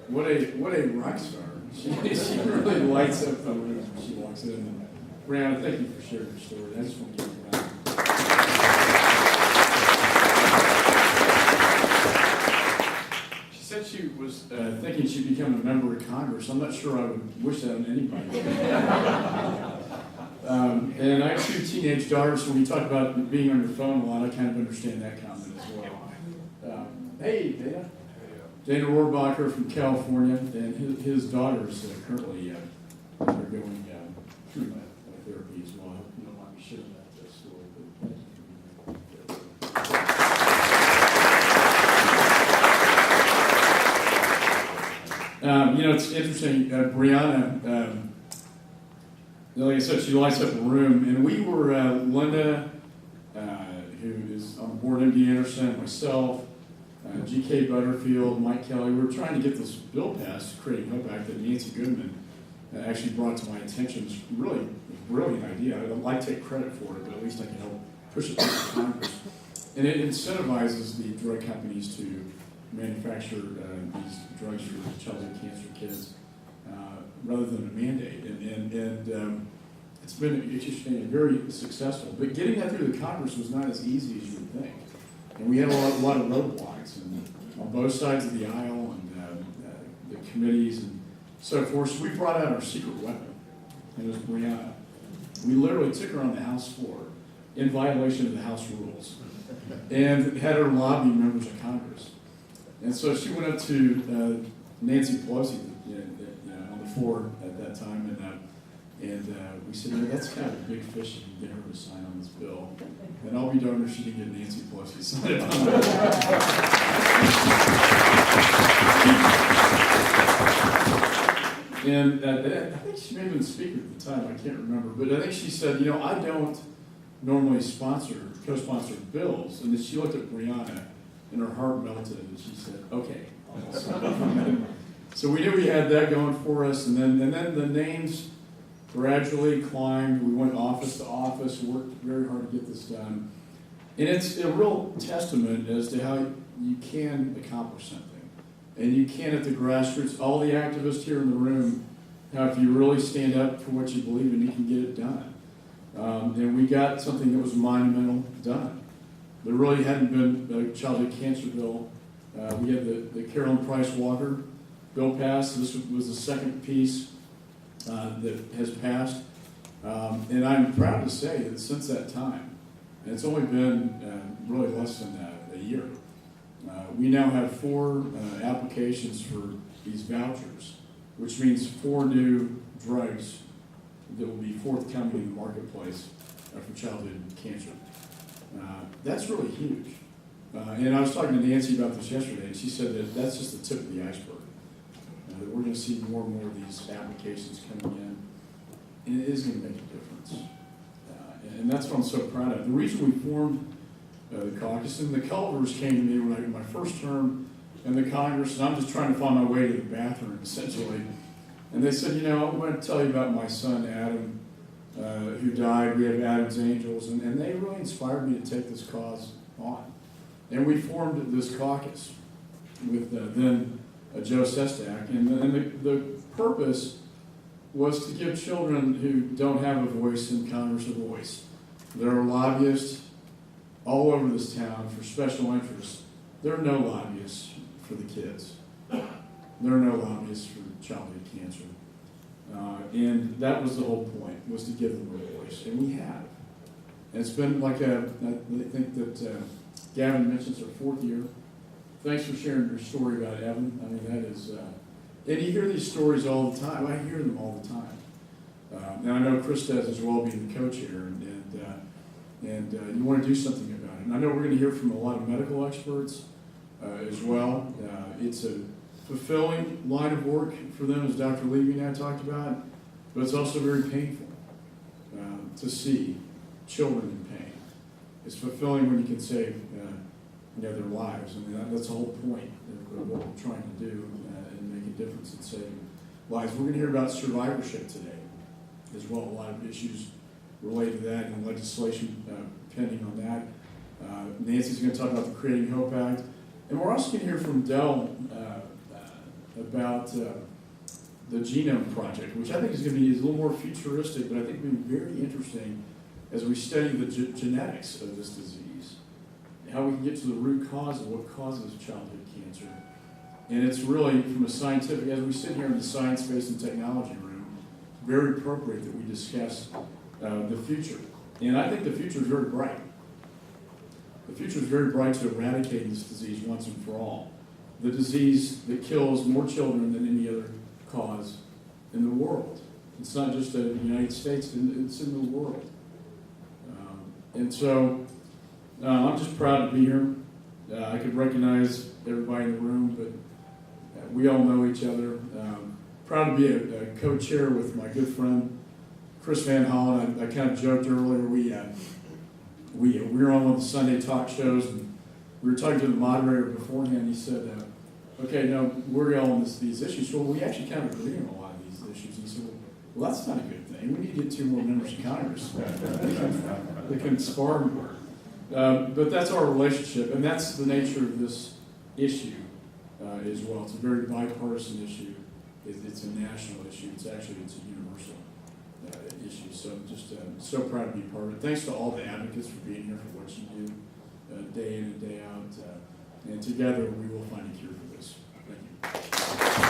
What a rock star. She really lights up the room when she walks in. And Brianna, thank you for sharing your story. I just want to give you a round. She said she was thinking she'd become a member of Congress. I'm not sure I would wish that on anybody. And I have 2 teenage daughters, so when you talk about being on your phone a lot, I kind of understand that comment as well. Hey, Dana. Dana Rohrbacher from California, and his daughter is currently undergoing treatment therapy as well. You don't want me sharing that story, but it's interesting. Brianna, like I said, she lights up a room, and we were Linda, who is on the board, MD Anderson, myself. G.K. Butterfield, Mike Kelly, we were trying to get this bill passed, Creating Hope Act, that Nancy Goodman actually brought to my attention. It's really a brilliant idea. I don't like to take credit for it, but at least I can help push it through Congress. And it incentivizes the drug companies to manufacture these drugs for childhood cancer kids rather than a mandate. And it's been interesting and very successful. But getting that through the Congress was not as easy as you would think. And we had a lot of roadblocks and on both sides of the aisle and the committees and so forth. So we brought out our secret weapon, and it was Brianna. We literally took her on the House floor in violation of the House rules and had her lobby members of Congress. And so she went up to Nancy Pelosi on the floor at that time, and we said, that's kind of a big fish if you can get her to sign on this bill. And I'll be darned if she didn't get Nancy Pelosi to sign it on that. And I think she may have been speaker at the time, I can't remember, but I think she said, I don't normally co-sponsor bills. And then she looked at Brianna, and her heart melted, and she said, okay. So we knew we had that going for us, and then the names gradually climbed. We went office to office, worked very hard to get this done. And it's a real testament as to how you can accomplish something. And you can at the grassroots, all the activists here in the room, how if you really stand up for what you believe in, you can get it done. And we got something that was monumental done. There really hadn't been a childhood cancer bill. We had the Carolyn Price Walker bill passed. This was the second piece that has passed. And I'm proud to say that since that time, and it's only been really less than a year, we now have 4 applications for these vouchers, which means 4 new drugs that will be forthcoming in the marketplace for childhood cancer. That's really huge. And I was talking to Nancy about this yesterday, and she said that that's just the tip of the iceberg. That we're going to see more and more of these applications coming in, and it is going to make a difference. And that's what I'm so proud of. The reason we formed the caucus, and the Culvers came to me when I got my first term in the Congress, and I'm just trying to find my way to the bathroom, essentially. And they said, I'm going to tell you about my son, Adam, who died. We have Adam's Angels, and they really inspired me to take this cause on. And we formed this caucus with then Joe Sestak, and the purpose was to give children who don't have a voice in Congress a voice. There are lobbyists all over this town for special interests. There are no lobbyists for the kids. There are no lobbyists for childhood cancer. And that was the whole point, was to give them a voice, and we have. And it's been I think that Gavin mentions our 4th year. Thanks for sharing your story about Evan. I mean, that is, and you hear these stories all the time. I hear them all the time. And I know Chris does as well, being the co-chair, and you want to do something about it. And I know we're going to hear from a lot of medical experts as well. It's a fulfilling line of work for them, as Dr. Levy and I talked about, but it's also very painful to see children in pain. It's fulfilling when you can save their lives. I mean, that's the whole point of what we're trying to do and make a difference in saving lives. We're going to hear about survivorship today as well. A lot of issues related to that and legislation pending on that. Nancy's going to talk about the Creating Hope Act. And we're also going to hear from Dell about the Genome Project, which I think is going to be a little more futuristic, but I think will be very interesting as we study the genetics of this disease, how we can get to the root cause of what causes childhood cancer. And it's really, from a scientific, as we sit here in the science, space, and technology room, very appropriate that we discuss the future. And I think the future is very bright. The future is very bright to eradicate this disease once and for all. The disease that kills more children than any other cause in the world. It's not just in the United States, it's in the world. And so I'm just proud to be here. I could recognize everybody in the room, but we all know each other. Proud to be a co-chair with my good friend, Chris Van Hollen. I kind of joked earlier, we were on one of the Sunday talk shows, and we were talking to the moderator beforehand. He said, okay, no, we're all on these issues. Well, we actually kind of agree on a lot of these issues. He said, well, that's not a good thing. We need to get 2 more members of Congress that can spar more. But that's our relationship, and that's the nature of this issue as well. It's a very bipartisan issue. It's a national issue. It's a universal issue. So I'm just so proud to be part of it. Thanks to all the advocates for being here, for what you do day in and day out. And together we will find a cure for this. Thank you.